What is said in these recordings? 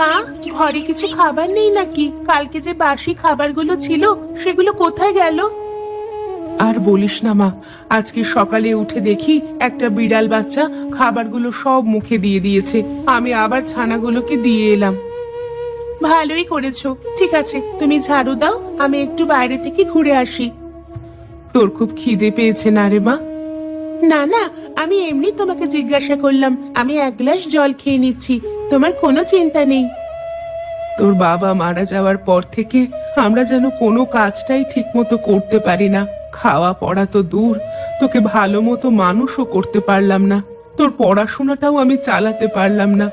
মা, ঘরে কিছু খাবার নেই নাকি? কালকে যে বাসি খাবারগুলো ছিল সেগুলো কোথায় গেল? আর বলিস না মা, আজকে সকালে উঠে দেখি একটা বিড়াল বাচ্চা খাবারগুলো সব মুখে দিয়ে দিয়েছে। আমি আবার ছানাগুলোকে দিয়ে এলাম। ভালোই করেছো। ঠিক আছে, তুমি ঝাড়ু দাও, আমি একটু বাইরে থেকে ঘুরে আসি। তোর খুব খিদে পেয়েছে না রে মা? না না, আমি এমনি তোমাকে জিজ্ঞাসা করলাম। আমি এক গ্লাস জল খেয়ে নিচ্ছি, তোমার কোনো চিন্তা নেই। তোর বাবা মারা যাওয়ার পর থেকে আমরা যেন কোনো কাজটাই ঠিক মতো করতে পারি না। খাওয়া পড়া তো দূর, তোকে ভালো মতো মানুষও করতে পারলাম না। তোর পড়াশোনাটাও আমি চালাতে পারলাম না।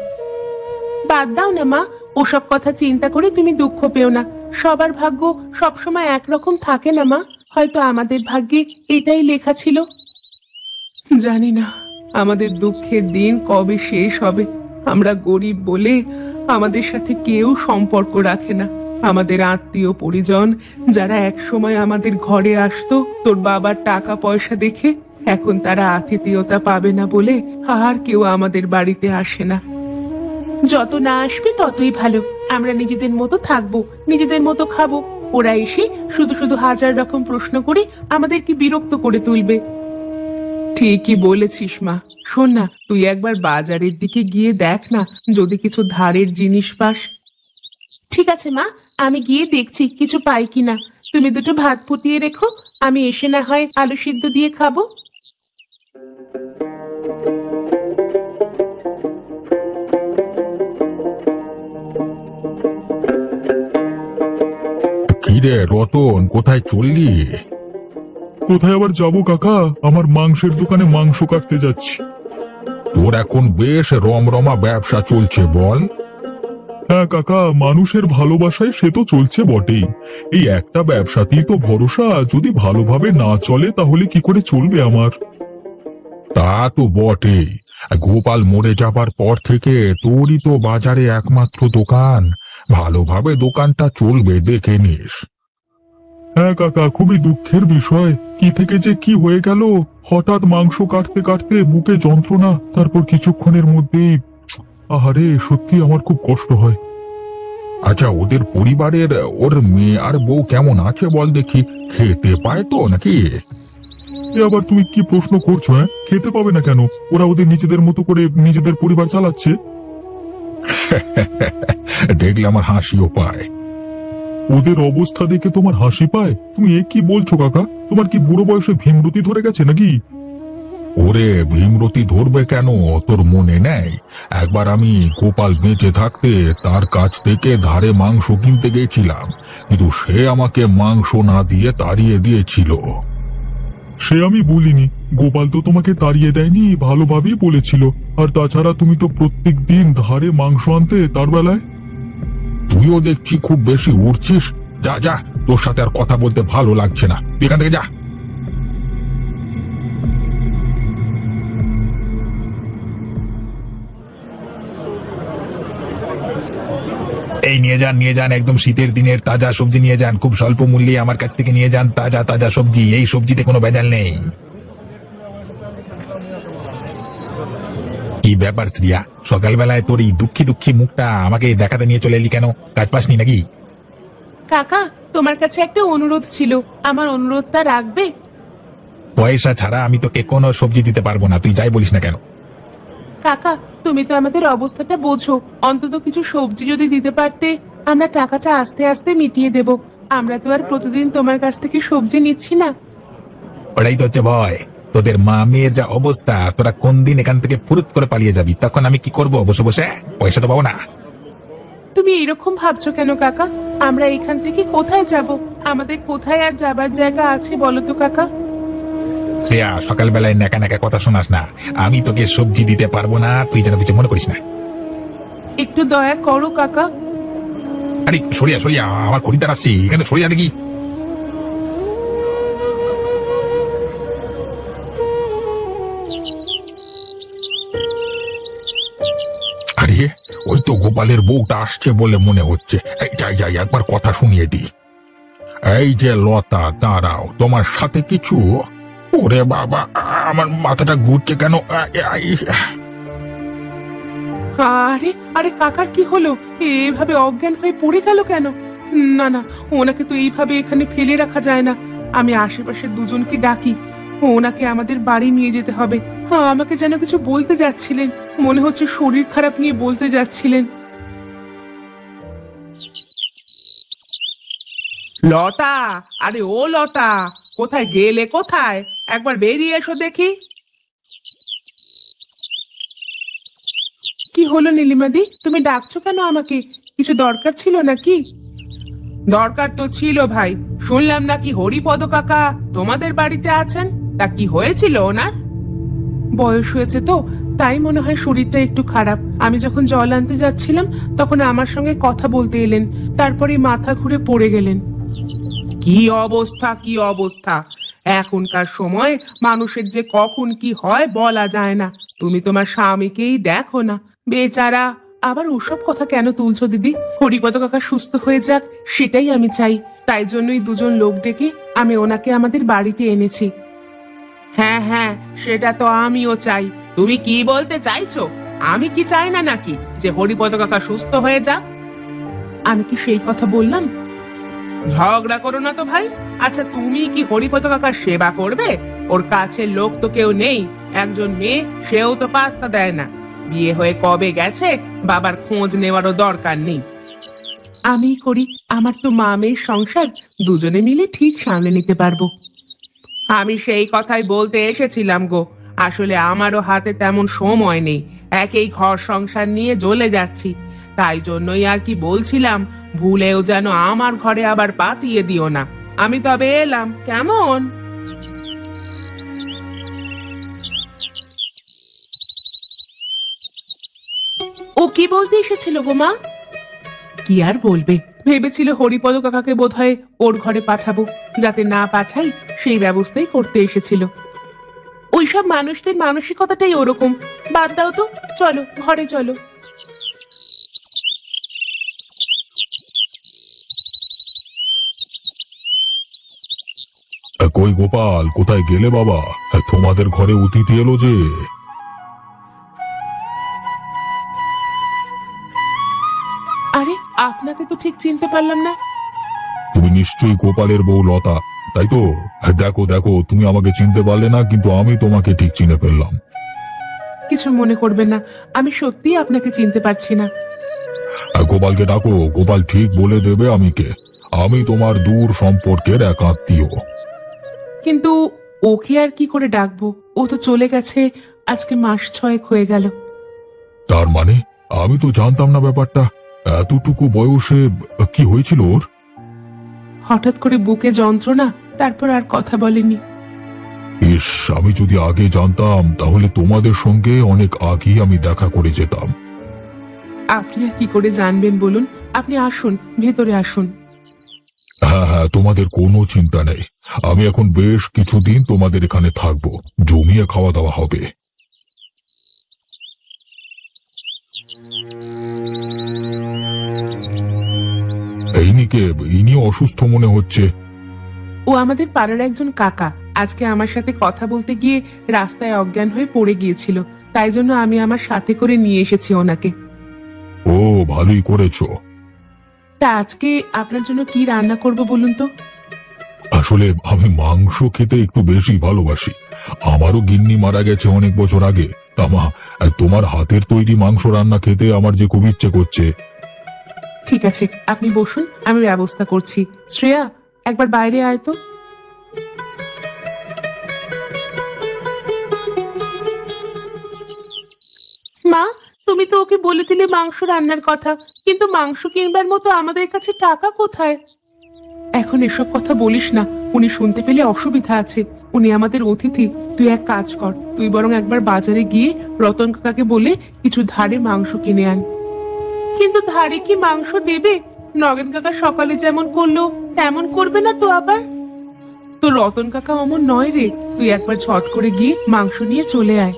বাদ দাও না মা, ওসব কথা চিন্তা করে তুমি দুঃখ পেও না। সবার ভাগ্য সবসময় একরকম থাকে না মা। হয়তো আমাদের ভাগ্যে এটাই লেখা ছিল। জানি না আমাদের দুঃখের দিন কবে শেষ হবে। আমরা গরিব বলে আমাদের সাথে কেউ সম্পর্ক রাখে না। আমাদের আত্মীয় পরিজন যারা একসময় আমাদের ঘরে আসতো তোর বাবার টাকা পয়সা দেখে, এখন তারা আতিথেয়তা পাবে না বলে আর কেউ আমাদের বাড়িতে আসে না। যত না আসবে ততই ভালো। আমরা নিজেদের মতো থাকবো, নিজেদের মতো খাবো। ওরা এসে শুধু শুধু হাজার রকম প্রশ্ন করে আমাদেরকে বিরক্ত করে তুলবে। ঠিকই বলেছিস মা। শোন না, তুই একবার বাজারের দিকে গিয়ে দেখ না, যদি কিছু ধারের জিনিস পাস। ঠিক আছে মা, আমি গিয়ে দেখছি কিছু পাই কিনা। তুমি দুটো ভাত ফুটিয়ে রেখো, আমি এসে না হয় আলু সিদ্ধ দিয়ে খাবো। কিরে রতন, কোথায় চললি? কোথায় আবার যাবো কাকা, আমার মাংসের দোকানে মাংস কাটতে যাচ্ছি। তোর এখন বেশ রমরমা ব্যবসা চলছে বল? হ্যাঁ কাকা, মানুষের ভালোবাসায় সে তো চলছে বটেই। এই একটা ব্যবসাতেই তো ভরসা, যদি ভালোভাবে না চলে তাহলে কি করে চলবে আমার? তা তো বটেই। গোপাল মরে যাবার পর থেকে তোরই তো বাজারে একমাত্র দোকান। ভালোভাবে দোকানটা চলবে দেখে নিস। হ্যাঁ কাকা, খুবই দুঃখের বিষয়। কি থেকে যে কি হয়ে গেল, হঠাৎ মাংস কাটতে কাটতে বুকে যন্ত্রণা, তারপর কিছুক্ষণের মধ্যেই আহারে, সত্যি আমার খুব কষ্ট হয়। আচ্ছা, ওদের পরিবারের ওর মেয়ে আর বউ কেমন আছে বল দেখি? খেতে পায় তো নাকি? এ আবার তুমি কি প্রশ্ন করছো? হ্যাঁ, খেতে পাবে না কেন? ওরা ওদের নিজেদের মতো করে নিজেদের পরিবার চালাচ্ছে। দেখলে আমার হাসিও পায়। ওদের অবস্থা দেখে তোমার হাসি পায়? তুমি এ কি বলছো কাকা? তোমার কি বুড়ো বয়সে ভীমরতি ধরে গেছে নাকি? ওরে, ভীমরতি ধরবে কেন? তোর মনে নেই একবার আমি গোপাল বেঁচে থাকতে তার কাছ থেকে ধারে মাংস কিনতে গেছিলাম, কিন্তু সে আমাকে মাংস না দিয়ে তাড়িয়ে দিয়েছিল। সে আমি বলিনি, গোপাল তো তোমাকে তাড়িয়ে দেয়নি, ভালোভাবেই বলেছিল। আর তাছাড়া তুমি তো প্রত্যেক দিন ধারে মাংস আনতে তার বেলায়। তুইও দেখছি খুব বেশি উড়ছিস। যা যা, তোর সাথে আর কথা বলতে ভালো লাগছে না, তুই এখান থেকে যা। এই নিয়ে যান, একদম শীতের দিনের তাজা সবজি নিয়ে যান। খুব স্বল্প মূল্যে আমার কাছ থেকে নিয়ে যান তাজা তাজা সবজি। এই সবজিতে কোনো ভেজাল নেই। কি ব্যাপার শ্রিয়া, সকালবেলায় তোর এই দুঃখী দুঃখী মুখটা আমাকে দেখাতে নিয়ে চলে এলি কেন? কাজ পাসনি নাকি? কাকা, তোমার কাছে একটা অনুরোধ ছিল, আমার অনুরোধটা রাখবে? পয়সা ছাড়া আমি তোকে কোনো সবজি দিতে পারবো না, তুই যাই বলিস না কেন। কাকা, তুমি তো আমাদের অবস্থাটা বোঝো। অন্তত কিছু সবজি যদি দিতে পারতে, আমরা টাকাটা আস্তে আস্তে মিটিয়ে দেব। আমরা তো আর প্রতিদিন তোমার কাছ থেকে সবজি নিচ্ছি না। ওটাই তো হচ্ছে ভয়। তোদের মা মেয়ের যা অবস্থা, তোরা কোন দিন এখান থেকে ফুরুত করে পালিয়ে যাবি, তখন আমি কি করব? বসে বসে পয়সা তো পাবো না। তুমি এরকম ভাবছো কেন কাকা? আমরা এখান থেকে কোথায় যাব? আমাদের কোথায় আর যাবার জায়গা আছে বলো তো কাকা? শ্রেয়া, সকালবেলায় নেকা নেকা কথা শোনাস না। আমি তোকে সবজি দিতে পারবো না, তুই যেন কিছু মনে করিস না। একটু দয়া করো কাকা। আরে সরিয়া সরিয়া, আমার খরিদ্দার আসছি, এখানে সরিয়া দেখি। আরে, ওই তো গোপালের বউটা আসছে বলে মনে হচ্ছে। এই যাই যাই, একবার কথা শুনিয়ে দি। এই যে লতা, দাঁড়াও, তোমার সাথে কিছু। ওরে বাবা, আমার মাথাটা ঘুরছে কেন? আরে আরে কাকার কি হলো? এভাবে অজ্ঞান হয়ে পড়ে গেল কেন? না না, ওনাকে তো এইভাবে এখানে ফেলে রাখা যায় না। আমি আশেপাশের দুজনকে ডাকি, ওনাকে আমাদের বাড়ি নিয়ে যেতে হবে। আমাকে যেন কিছু বলতে যাচ্ছিলেন, মনে হচ্ছে শরীর খারাপ নিয়ে বলতে যাচ্ছিলেন। লতা, আরে ও লতা, কোথায় গেলে? কোথায়? একবার বেরিয়ে এসো দেখি। কি হলো নীলিমাদি, তুমি ডাকছো কেন আমাকে? কিছু দরকার ছিল নাকি? দরকার তো ছিল ভাই, শুনলাম নাকি হরিপদ কাকা তোমাদের বাড়িতে আছেন। তা কি হয়েছিল ওনার? বয়স হয়েছে তো, তাই মনে হয় শরীরটা একটু খারাপ। আমি যখন জল আনতে যাচ্ছিলাম তখন আমার সঙ্গে কথা বলতে এলেন, তারপরে মাথা ঘুরে পড়ে গেলেন। কি অবস্থা, কি অবস্থা! এখনকার সময় মানুষের যে কখন কি হয় বলা যায় না। তুমি তোমার স্বামীকেই দেখো না, বেচারা। আবার ওসব কথা কেন তুলছো দিদি? হরিপদ কাকা সুস্থ হয়ে যাক, সেটাই আমি চাই। তাই জন্যই দুজন লোক ডেকে আমি ওনাকে আমাদের বাড়িতে এনেছি। হ্যাঁ হ্যাঁ, সেটা তো আমিও চাই। তুমি কি বলতে চাইছো? আমি কি চাই না নাকি যে হরিপদ কাকা সুস্থ হয়ে যাক? আমি কি সেই কথা বললাম? ঝগড়া করো না তো ভাই। আচ্ছা, তুমি কি হরিপদ কাকার সেবা করবে? ওর কাছের লোক তো কেউ নেই। একজন মেয়ে, সেও তো পাত্তা দেয় না। বিয়ে হয়ে কবে গেছে, বাবার খোঁজ নেওয়ারও দরকার নেই। আমি করি, আমার তো মা মেয়ের সংসার, দুজনে মিলে ঠিক সামলে নিতে পারবো। আমি সেই কথাই বলতে এসেছিলাম গো। আসলে আমারও হাতে তেমন সময় নেই, একই ঘর সংসার নিয়ে জ্বলে যাচ্ছি। তাই জন্যই আর কি বলছিলাম, ভুলেও যেন আমার ঘরে আবার পাঠিয়ে দিও না। আমি তবে এলাম, কেমন? ও কি বলতে এসেছিল গো মা? কি আর বলবে, ভেবেছিল হরিপদ কাকাকে বোধহয় ওর ঘরে পাঠাবো। যাতে না পাঠাই সেই ব্যবস্থাই করতে এসেছিল। ওইসব মানুষদের মানসিকতাটাই ওরকম। বাদ দাও তো, চলো ঘরে চলো। কই গোপাল, কোথায় গেলে বাবা? তোমাদের ঘরে অতিথি এলো যে। আরে, আপনাকে তো ঠিক চিনতে পারলাম না। তুমি নিশ্চয়ই গোপালের বউ লতা, তাই তো? দেখো দেখো, তুমি আমাকে চিনতে পারলে না, কিন্তু আমি তোমাকে ঠিক চিনে ফেললাম। কিছু মনে করবেন না, আমি সত্যিই আপনাকে চিনতে পারছি না। গোপালকে ডাকো, গোপাল ঠিক বলে দেবে আমি কে। আমি তোমার দূর সম্পর্কের এক আত্মীয়। কিন্তু ওকে আর কি করে ডাকবো? ও তো চলে গেছে, আজকে মাস 6 হয়ে গেল। তার মানে আমি তো জানতাম না ব্যাপারটা। এতটুকু বয়সে কি হয়েছিল ওর? হঠাৎ করে বুকে যন্ত্রণা, তারপর আর কথা বলেনি। ইস, আমি যদি আগে জানতাম তাহলে তোমাদের সঙ্গে অনেক আগেই আমি দেখা করে যেতাম। আপনি আর কি করে জানবেন বলুন? আপনি আসুন, ভেতরে আসুন। হ্যাঁ হ্যাঁ, তোমাদের কোনো চিন্তা নেই। আমি এখন বেশ কিছুদিন তোমাদের এখানে থাকবো, জমিয়ে খাওয়া দাওয়া হবে। এই নিকে, ইনি অসুস্থ মনে হচ্ছে। ও আমাদের পাড়ার একজন কাকা। আজকে আমার সাথে কথা বলতে গিয়ে রাস্তায় অজ্ঞান হয়ে পড়ে গিয়েছিল, তাই জন্য আমি আমার সাথে করে নিয়ে এসেছি ওনাকে। ও, ভালোই করেছো। তা আজকে আপনার জন্য কি রান্না করব বলুন তো? আসলে আমি মাংস খেতে একটু বেশি ভালোবাসি। আমারও গিন্নি মারা গেছে অনেক বছর আগে। তা মা, তোমার হাতের তৈরি মাংস রান্না খেতে আমার যে খুব ইচ্ছে করছে। ঠিক আছে, আপনি বসুন, আমি ব্যবস্থা করছি। শ্রেয়া, একবার বাইরে আয় তো। মা, তুমি তো ওকে বলে দিলে মাংস রান্নার কথা, কিন্তু মাংস কিনবার মতো আমাদের কাছে টাকা কোথায়? এখন এসব কথা বলিস না, উনি শুনতে পেলে অসুবিধা আছে। উনি আমাদের অতিথি। তুই এক কাজ কর, তুই বরং একবার বাজারে গিয়ে রতন কাকাকে বলে কিছু ধারে মাংস কিনে আন। কিন্তু ধারে কি মাংস দেবে? নগেন কাকা সকালে যেমন করলো তেমন করবে না তো আবার? তো রতন কাকা অমন নয় রে, তুই একবার ঝট করে গিয়ে মাংস নিয়ে চলে আয়।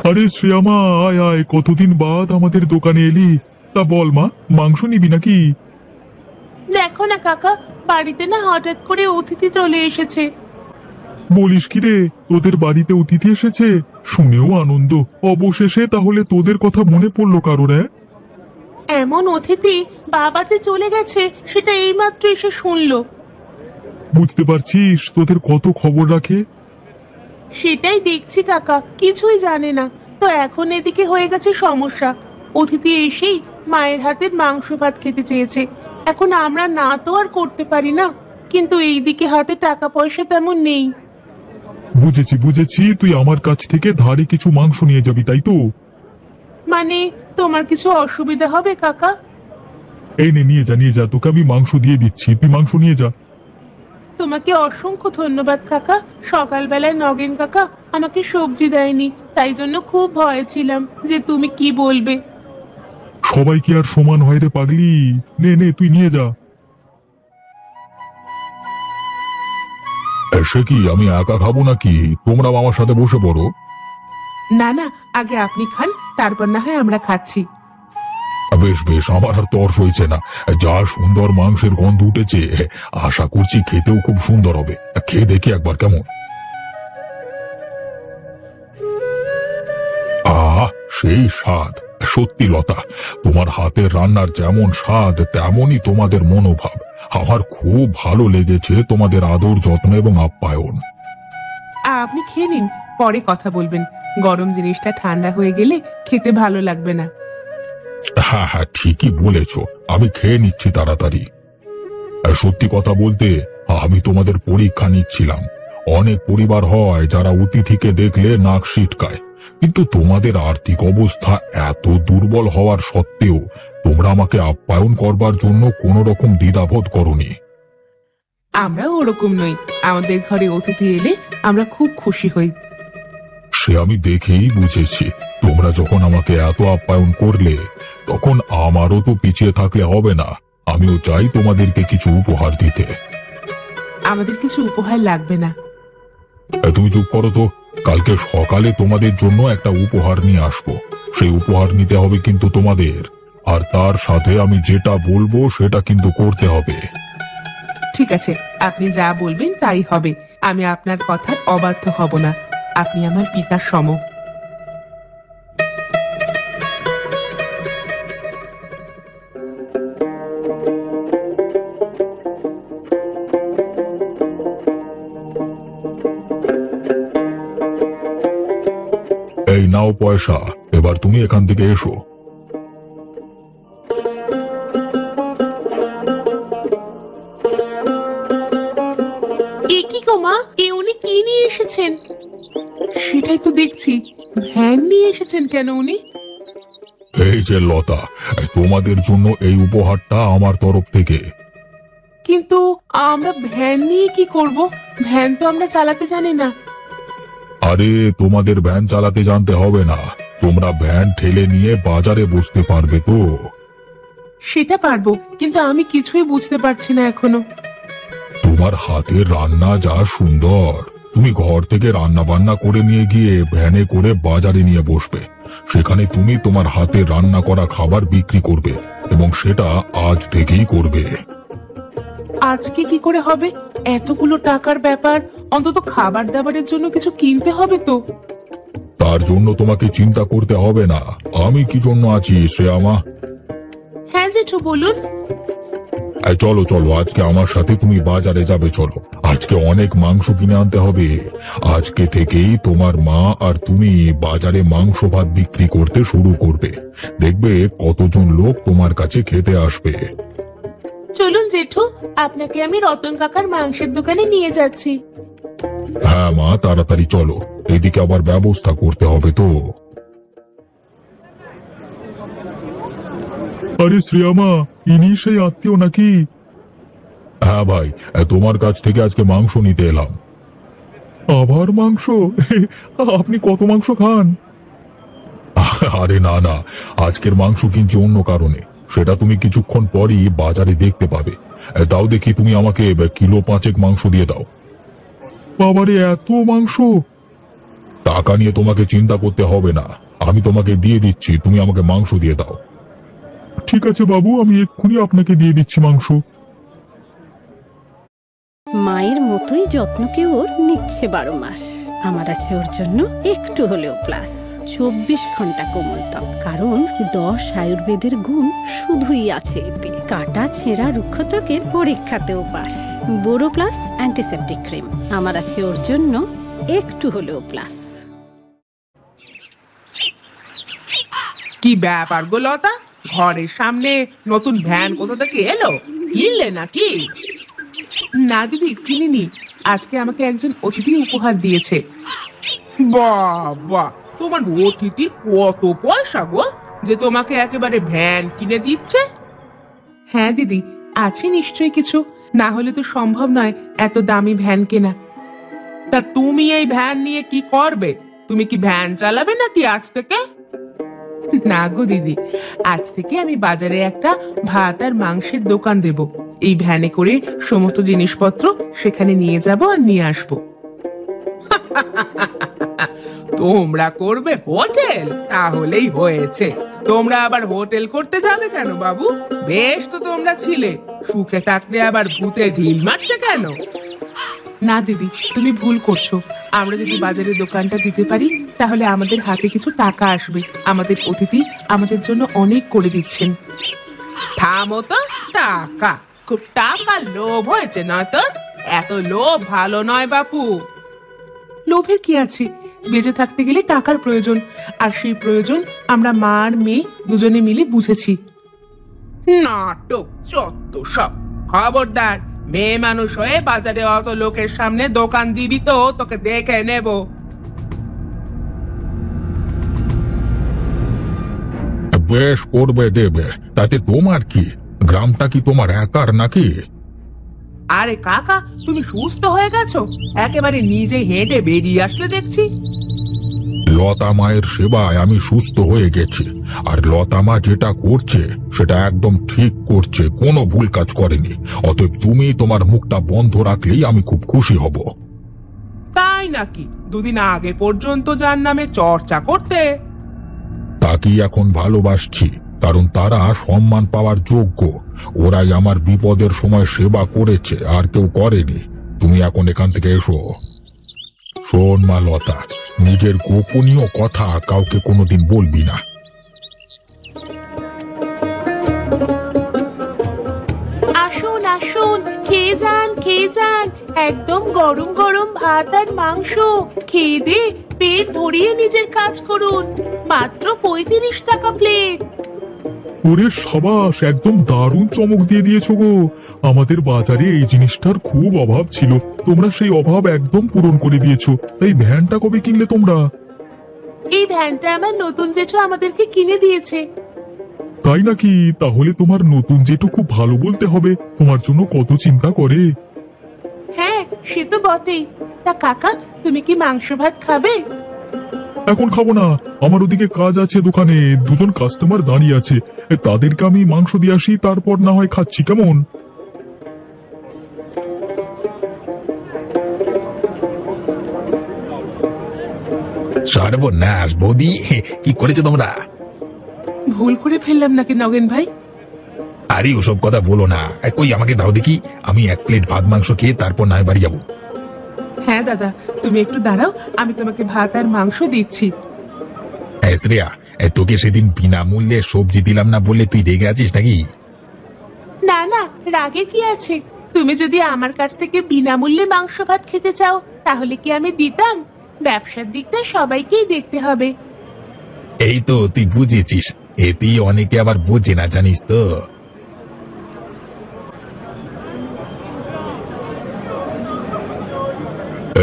আরে শ্রেয়ামা, আয় আয়, কতদিন বাদ আমাদের দোকানে এলি। তা বল মা, মাংস নিবি নাকি? দেখো না কাকা, বাড়িতে না হঠাৎ করে অতিথি চলে এসেছে। বলিস কি রে, তোদের বাড়িতে অতিথি এসেছে? শুনেও আনন্দ। অবশেষে তাহলে তোদের কথা মনে পড়লো কারোর? এমন অতিথি বাবা যে চলে গেছে সেটা এইমাত্র এসে শুনলো। বুঝতে পারছিস তোদের কত খবর রাখে। সেটাই দেখছি কাকা, কিছুই জানে না। তো এখন এদিকে হয়ে গেছে সমস্যা। অতিথি এসেই মায়ের হাতের মাংস ভাত খেতে চেয়েছে। এখন আমরা না তো আর করতে পারি না, কিন্তু এইদিকে হাতে টাকা পয়সা তেমন নেই। বুঝেছি বুঝেছি, তুই আমার কাছ থেকে ধারে কিছু মাংস নিয়ে যাবি, তাই তো? মানে তোমার কিছু অসুবিধা হবে কাকা? এই নে, নিয়ে যা নিয়ে যা, তোকে আমি মাংস দিয়ে দিচ্ছি, তুই মাংস নিয়ে যা। তোমাকে অসংখ্য ধন্যবাদ কাকা। সকালবেলায় নগেন কাকা আমাকে সবজি দেয়নি, তাই জন্য খুব ভয়ে ছিলাম যে তুমি কি বলবে। সবাই কি আর সমান হয় রে পাগলি? নে নে, তুই নিয়ে যা। সে কি, আমি একা খাবো নাকি? তোমরাও আমার সাথে বসে পড়ো। না না, আগে আপনি খান, তারপর না হয় আমরা খাচ্ছি। বেশ বেশ, আমার আর তর সইছে না। যা সুন্দর মাংসের গন্ধ উঠেছে, আশা করছি খেতেও খুব সুন্দর হবে। খেয়ে দেখি একবার কেমন। আহ, সেই স্বাদ! সত্যি লতা, তোমার হাতের রান্নার যেমন স্বাদ তেমনই তোমাদের মনোভাব। আমার খুব ভালো লেগেছে তোমাদের আদর, যত্ন এবং আপ্যায়ন। আপনি খেয়ে নিন, পরে কথা বলবেন। গরম জিনিসটা ঠান্ডা হয়ে গেলে খেতে ভালো লাগবে না। হ্যাঁ হ্যাঁ, ঠিকই বলেছ, আমি খেয়ে নিচ্ছি তাড়াতাড়ি। সত্যি কথা বলতে, আমি তোমাদের পরীক্ষা নিচ্ছিলাম। অনেক পরিবার হয় যারা অতিথিকে দেখলে নাক সিটকায়, কিন্তু তোমাদের আর্থিক অবস্থা এত দুর্বল হওয়ার সত্ত্বেও তোমরা আমাকে আপ্যায়ন করবার জন্য কোনো রকম দ্বিধাবোধ করনি। আমরাও ওরকম নই, আমাদের ঘরে অতিথি এলে আমরা খুব খুশি হই। সে আমি দেখেই বুঝেছি। তোমরা যখন আমাকে এত আপ্যায়ন করলে, তখন আমারও তো পিছিয়ে থাকলে হবে না। আমিও চাই তোমাদেরকে কিছু উপহার দিতে। আমাদের কিছু উপহার লাগবে না। তুমি চুপ করো তো। কালকে সকালে তোমাদের জন্য একটা উপহার নিয়ে আসবো। সেই উপহার নিতে হবে কিন্তু তোমাদের, আর তার সাথে আমি যেটা বলবো সেটা কিন্তু করতে হবে। ঠিক আছে, আপনি যা বলবেন তাই হবে। আমি আপনার কথার অবাধ্য হব না। আপনি আমার পিতার সম। এই নাও পয়সা, এবার তুমি এখান থেকে এসো। এ কি গো মা, এ উনি কি নিয়ে এসেছেন? সেটাই তো দেখছি, ভ্যান নিয়ে এসেছেন কেন উনি? এই যে লতা, তোমাদের জন্য এই উপহারটা আমার তরফ থেকে। কিন্তু আমরা ভ্যান নিয়ে কি করব? ভ্যান তো আমরা চালাতে জানি না। আরে, তোমাদের ভ্যান চালাতে জানতে হবে না। তোমরা ভ্যান ঠেলে নিয়ে বাজারে বসতে পারবে তো? সেটা পারবো, কিন্তু আমি কিছুই বুঝতে পারছি না এখনো। তোমার হাতের রান্না যা সুন্দর, তুমি ঘর থেকে রান্না বান্না করে নিয়ে গিয়ে ভ্যানে করে বাজারে নিয়ে বসবে। সেখানে তুমি তোমার হাতে রান্না করা খাবার বিক্রি করবে, এবং সেটা আজ থেকেই করবে। আজকে কি করে হবে? এতগুলো টাকার ব্যাপার, অন্তত খাবার দাবারের জন্য কিছু কিনতে হবে তো। তার জন্য তোমাকে চিন্তা করতে হবে না। আমি কি জন্য আছি শ্রেয়ামা। হ্যাঁ জেঠু, বলুন। এই চলো চলো, আজকে আমার সাথে তুমি বাজারে যাবে। চলো, আজকে অনেক মাংস কিনে আনতে হবে। আজকে থেকেই তোমার মা আর তুমি বাজারে মাংস ভাত বিক্রি করতে শুরু করবে। দেখবে কতজন লোক তোমার কাছে খেতে আসবে। চলুন জেঠু, আপনাকে আমি রতন কাকার মাংসের দোকানে নিয়ে যাচ্ছি। হ্যাঁ মা, তাড়াতাড়ি চলো, এদিকে আবার ব্যবস্থা করতে হবে তো। আরে শ্রেয়ামা, ইনি সেই আত্মীয় নাকি? হ্যাঁ ভাই, তোমার কাছ থেকে আজকে মাংস নিতে এলাম। আবার মাংস? আপনি কত মাংস খান? আরে না না, আজকের মাংস কিনছি অন্য কারণে। সেটা তুমি কিছুক্ষণ পরই বাজারে দেখতে পাবে। দাও দেখি, তুমি আমাকে কিলো 5 মাংস দিয়ে দাও। বাবারে, এত মাংস! টাকা নিয়ে তোমাকে চিন্তা করতে হবে না, আমি তোমাকে দিয়ে দিচ্ছি, তুমি আমাকে মাংস দিয়ে দাও। ঠিক আছে বাবু, আমি এক্ষুনি আপনাকে দিয়ে দিচ্ছি মাংস। মায়ের মতোই যত্ন কি ওর নিচ্ছে 12 মাস। আমার আছে ওর জন্য একটু হলেও প্লাস। 24 ঘন্টা কোমল ত্বক, কারণ 10 আয়ুর্বেদের গুণ শুধুই আছে এতে। কাটা ছেঁড়া রুক্ষ ত্বকের পরীক্ষাতেও পাস। বোরো প্লাস অ্যান্টিসেপটিক ক্রিম, আমার আছে ওর জন্য একটু হলেও প্লাস। কি ব্যাপার গো লতা, ঘরের সামনে নতুন ভ্যান কোথা থেকে এলো? কিনলে নাকি? না দিদি, কিনিনি। আজকে আমাকে একজন অতিথি উপহার দিয়েছে। বাবা, তোমার অতিথি কত পয়সা গো, যে তোমাকে একেবারে ভ্যান কিনে দিচ্ছে? হ্যাঁ দিদি, আছে নিশ্চয়ই কিছু, না হলে তো সম্ভব নয় এত দামি ভ্যান কেনা। তা তুমি এই ভ্যান নিয়ে কি করবে? তুমি কি ভ্যান চালাবে নাকি আজ থেকে? না গো দিদি, আজ থেকে আমি বাজারে একটা ভাত আর মাংসের দোকান দেব। এই ভ্যানে করে সমস্ত জিনিসপত্র সেখানে নিয়ে যাব আর নিয়ে আসবো। তোমরা করবে হোটেল? তাহলেই হয়েছে। তোমরা আবার হোটেল করতে যাবে কেন বাবু? বেশ তো তোমরা ছিলে, সুখে থাকতে আবার ভূতে ঢিল মারছে কেন? না দিদি, তুমি ভুল করছো। আমরা যদি বাজারে দোকানটা দিতে পারি তাহলে আমাদের হাতে কিছু টাকা আসবে। আমাদের অতিথি আমাদের জন্য অনেক করে দিচ্ছেন। থামো তো, টাকা? খুব টাকার লোভ হয়েছে না তোর? এত লোভ ভালো নয় বাপু। লোভের কি আছে? বেঁচে থাকতে গেলে টাকার প্রয়োজন, আর সেই প্রয়োজন আমরা মা আর মেয়ে দুজনে মিলে বুঝেছি। নাটক চত্ব সব। খবরদার, মেয়ে মানুষ হয়ে বাজারে অত লোকের সামনে দোকান দিবি তো তোকে দেখে নেব। বেশ করবে, দেবে, তাতে তোমার কি? গ্রামটা কি তোমার একার নাকি? আরে কাকা, তুমি সুস্থ হয়ে গেছো? একেবারে নিজে হেঁটে বেরিয়ে আসলে দেখছি। লতা মায়ের সেবায় আমি সুস্থ হয়ে গেছি, আর লতা মা যেটা করছে সেটা একদম ঠিক করছে, কোনো ভুল কাজ করেনি। অতএব তুমি তোমার মুখটা বন্ধ রাখলেই আমি খুব খুশি হব। তাই নাকি? দুদিন আগে পর্যন্ত যার নামে চর্চা করতে। তাকেই এখন ভালোবাসছি, কারণ তারা সম্মান পাওয়ার যোগ্য। ওরাই আমার বিপদের সময় সেবা করেছে, আর কেউ করেনি। তুমি এখন এখান থেকে এসো। শোন মা লতা, নিজের গোপনীয় কথা কাউকে কোনোদিন বলবি না। আসুন আসুন, খেয়ে যান খেয়ে যান। একদম গরম গরম ভাত আর মাংস খেয়ে দে পেট ভরিয়ে নিজের কাজ করুন। মাত্র 35 টাকা প্লেট। ওরে সাবাস, একদম দারুণ চমক দিয়ে দিয়েছো গো। আমাদের বাজারে এই জিনিসটার খুব অভাব ছিল, তোমরা সেই অভাব একদম পূরণ করে দিয়েছো। তাই ভ্যানটা কবে কিনলে তোমরা? এই ভ্যানটা আমার নতুন জেঠু আমাদেরকে কিনে দিয়েছে। তাই নাকি? তাহলে তোমার নতুন জেঠু খুব ভালো বলতে হবে, তোমার জন্য কত চিন্তা করে। হ্যাঁ, সে তো বটেই। তা কাকা, তুমি কি মাংস ভাত খাবে? এখন খাবো না, আমার ওদিকে কাজ আছে, দোকানে দুজন কাস্টমার দাঁড়িয়ে আছে, তাদেরকে আমি মাংস দিয়ে আসি, তারপর না হয় খাচ্ছি, কেমন? সর্বনাশ বৌদি, কি করেছো তোমরা? ভুল করে ফেললাম নাকি নগেন ভাই? আরে ওসব কথা বলো না। কই আমাকে দাও দেখি, আমি 1 প্লেট ভাত মাংস খেয়ে তারপর না হয় বাড়ি যাবো। হ্যাঁ দাদা, তুমি একটু দাঁড়াও, আমি তোমাকে ভাত আর মাংস দিচ্ছি। শ্রেয়া, তোকে সেদিন বিনামূল্যে সবজি দিলাম না বললে তুই রেগে আছিস নাকি? না না, রাগে কি আছে? তুমি যদি আমার কাছ থেকে বিনামূল্যে মাংস ভাত খেতে চাও তাহলে কি আমি দিতাম? ব্যবসার দিকটা সবাইকেই দেখতে হবে। এই তো তুই বুঝেছিস, এতেই অনেকে আবার বোঝে না, জানিস তো।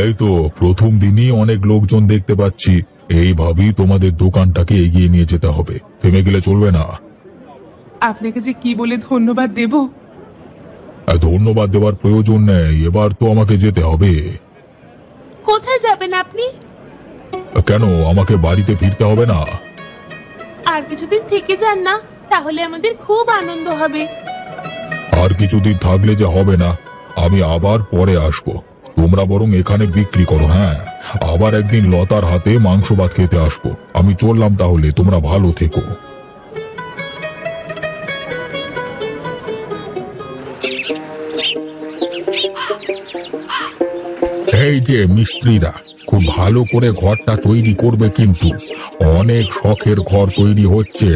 এই তো প্রথম দিনই অনেক লোকজন দেখতে পাচ্ছি। এইভাবেই তোমাদের দোকানটাকে এগিয়ে নিয়ে যেতে হবে, থেমে গেলে চলবে না। আপনাকে যে কি বলে ধন্যবাদ দেব। ধন্যবাদ দেওয়ার প্রয়োজন নেই, এবার তো আমাকে যেতে হবে। কোথায় যাবেন আপনি? কেন, আমাকে বাড়িতে ফিরতে হবে না? আর কিছুদিন থেকে যান না, তাহলে আমাদের খুব আনন্দ হবে। আর কিছুদিন থাকলে যে হবে না, আমি আবার পরে আসবো। তোমরা বরং এখানে বিক্রি করো। হ্যাঁ, আবার একদিন লতার হাতে মাংস ভাত খেতে আসবো। আমি চললাম তাহলে, তোমরা ভালো থেকো। এই যে মিস্ত্রিরা, খুব ভালো করে ঘরটা তৈরি করবে কিন্তু, অনেক শখের ঘর তৈরি হচ্ছে।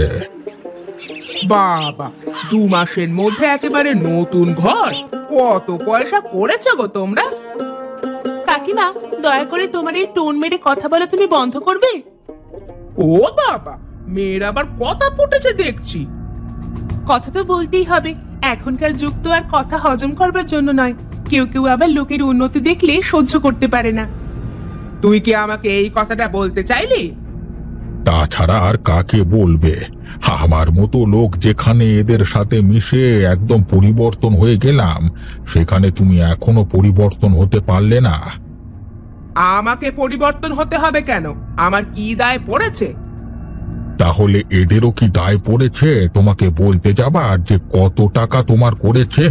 বাবা, 2 মাসের মধ্যে একেবারে নতুন ঘর! কত পয়সা করেছো গো তোমরা? কাকিমা, দয়া করে তোমার এই টোন মেরে কথা বলা তুমি বন্ধ করবে? ও বাবা, মেয়ের আবার কথা ফুটেছে দেখছি। কথা তো বলতেই হবে, এখনকার যুগ তো আর কথা হজম করবার জন্য নয়। কেউ কেউ আবার লোকের উন্নতি দেখলে সহ্য করতে পারে না। তুই কি আমাকে এই কথাটা বলতে চাইলি? তাছাড়া আর কাকে বলবে? আমার মতো লোক যেখানে এদের সাথে মিশে একদম পরিবর্তন হয়ে গেলাম, সেখানে তুমি এখনো পরিবর্তন হতে পারলে না? আমাকে পরিবর্তন হতে হবে কেন? আমার কি দায় পড়েছে? তাহলে এদেরও কি দায় পড়েছে তোমাকে বলতে যাবার যে কত টাকা তোমার করেছে?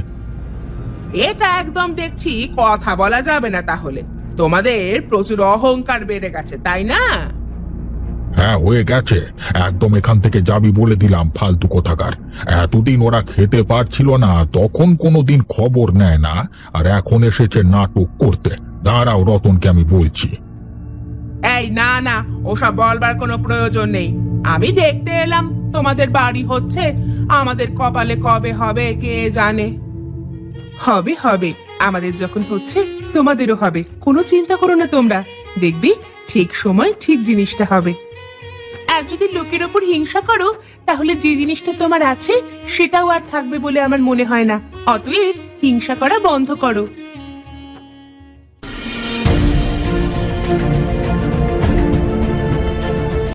এটা একদম দেখছি কথা বলা যাবে না। তাহলে তোমাদের প্রচুর অহংকার বেড়ে গেছে, তাই না? হ্যাঁ, হয়ে গেছে। একদম এখান থেকে যাবি বলে দিলাম, ফালতু কোথাকার। এতদিন ওরা খেতে পারছিল না, তখন কোনোদিন খবর নেয় না, আর এখন এসেছে নাটক করতে। দাঁড়াও, রতনকে আমি বলছি। এই না না, ওসব বলবার কোনো প্রয়োজন নেই। আমি দেখতে এলাম তোমাদের বাড়ি হচ্ছে। আমাদের কপালে কবে হবে কে জানে। হবে হবে, আমাদের যখন হচ্ছে তোমাদেরও হবে। কোনো চিন্তা করো না তোমরা, দেখবি ঠিক সময় ঠিক জিনিসটা হবে। আর যদি লোকের ওপর হিংসা করো, তাহলে যে জিনিসটা তোমার আছে সেটাও আর থাকবে বলে আমার মনে হয় না। অতএব হিংসা করা বন্ধ করো।